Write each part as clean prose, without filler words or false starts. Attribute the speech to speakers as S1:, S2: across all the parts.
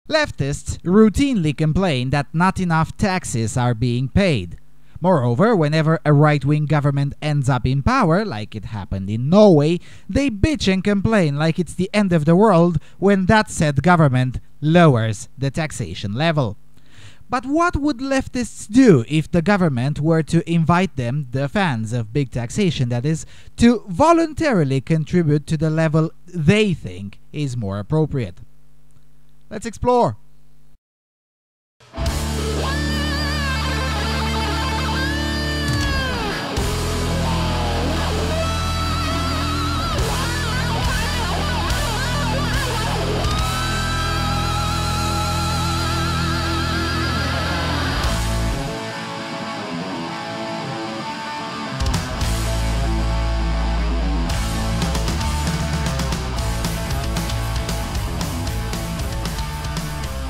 S1: Leftists routinely complain that not enough taxes are being paid. Moreover, whenever a right-wing government ends up in power, like it happened in Norway, they bitch and complain like it's the end of the world when that said government lowers the taxation level. But what would leftists do if the government were to invite them, the fans of big taxation that is, to voluntarily contribute to the level they think is more appropriate? Let's explore.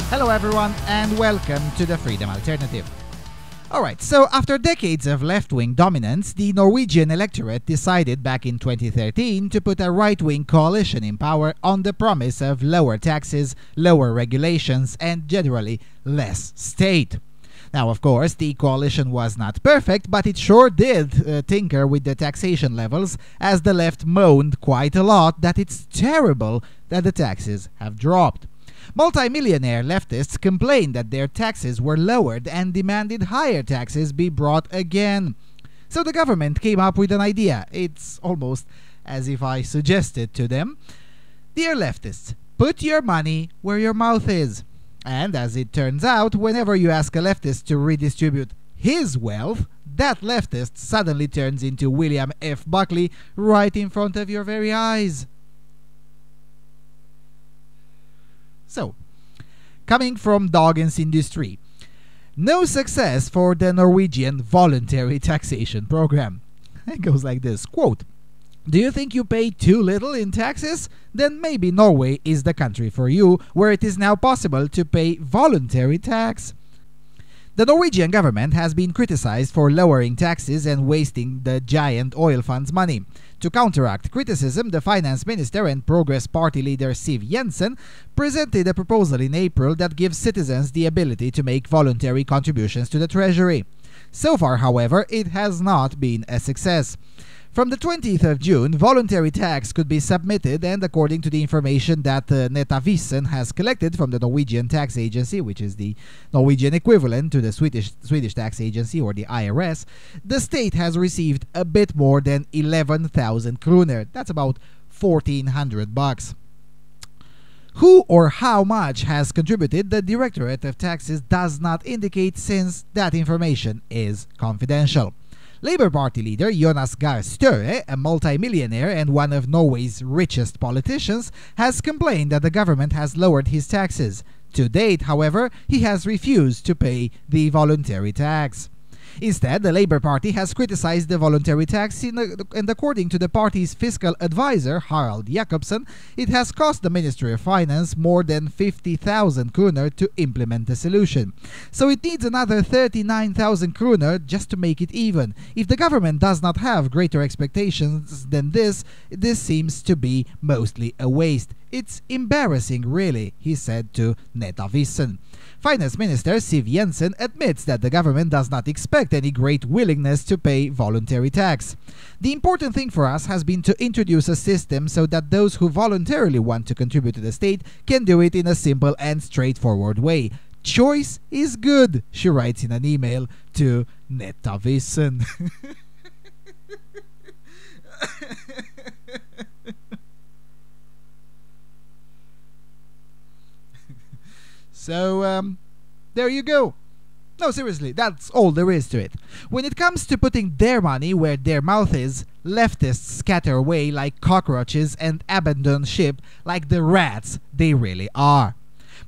S1: Hello everyone and welcome to the Freedom Alternative. Alright, so after decades of left-wing dominance, the Norwegian electorate decided back in 2013 to put a right-wing coalition in power on the promise of lower taxes, lower regulations, and generally less state. Now, of course, the coalition was not perfect, but it sure did tinker with the taxation levels, as the left moaned quite a lot that it's terrible that the taxes have dropped. Multi-millionaire leftists complained that their taxes were lowered and demanded higher taxes be brought again. So the government came up with an idea. It's almost as if I suggested to them, "Dear leftists, put your money where your mouth is." And as it turns out, whenever you ask a leftist to redistribute his wealth, that leftist suddenly turns into William F. Buckley right in front of your very eyes. So, coming from Dagens Industri, no success for the Norwegian voluntary taxation program. It goes like this, quote, "Do you think you pay too little in taxes? Then maybe Norway is the country for you, where it is now possible to pay voluntary tax." The Norwegian government has been criticized for lowering taxes and wasting the giant oil fund's money. To counteract criticism, the finance minister and Progress Party leader Siv Jensen presented a proposal in April that gives citizens the ability to make voluntary contributions to the treasury. So far, however, it has not been a success. From the 20th of June, voluntary tax could be submitted, and according to the information that Nettavisen has collected from the Norwegian tax agency, which is the Norwegian equivalent to the Swedish tax agency or the IRS, the state has received a bit more than 11,000 kroner. That's about $1,400. Who or how much has contributed, the Directorate of Taxes does not indicate, since that information is confidential. Labour Party leader Jonas Gahr Støre, a multi-millionaire and one of Norway's richest politicians, has complained that the government has lowered his taxes. To date, however, he has refused to pay the voluntary tax. Instead, the Labour Party has criticized the voluntary tax, and according to the party's fiscal advisor, Harald Jacobsen, it has cost the Ministry of Finance more than 50,000 kroner to implement the solution. So it needs another 39,000 kroner just to make it even. If the government does not have greater expectations than this seems to be mostly a waste. "It's embarrassing, really," he said to Nettavisen. Finance Minister Siv Jensen admits that the government does not expect any great willingness to pay voluntary tax. "The important thing for us has been to introduce a system so that those who voluntarily want to contribute to the state can do it in a simple and straightforward way. Choice is good," she writes in an email to Nettavisen. So, there you go. No, seriously, that's all there is to it. When it comes to putting their money where their mouth is, leftists scatter away like cockroaches and abandon ship like the rats they really are.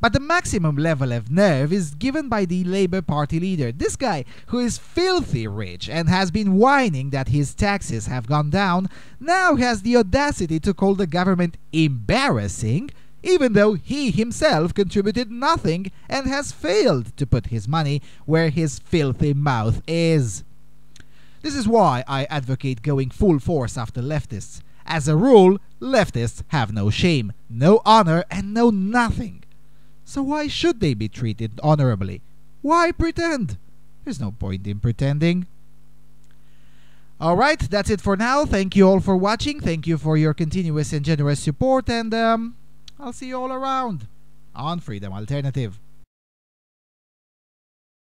S1: But the maximum level of nerve is given by the Labour Party leader. This guy, who is filthy rich and has been whining that his taxes have gone down, now has the audacity to call the government embarrassing, even though he himself contributed nothing and has failed to put his money where his filthy mouth is. This is why I advocate going full force after leftists. As a rule, leftists have no shame, no honor, and no nothing. So why should they be treated honorably? Why pretend? There's no point in pretending. Alright, that's it for now. Thank you all for watching. Thank you for your continuous and generous support, and I'll see you all around on Freedom Alternative.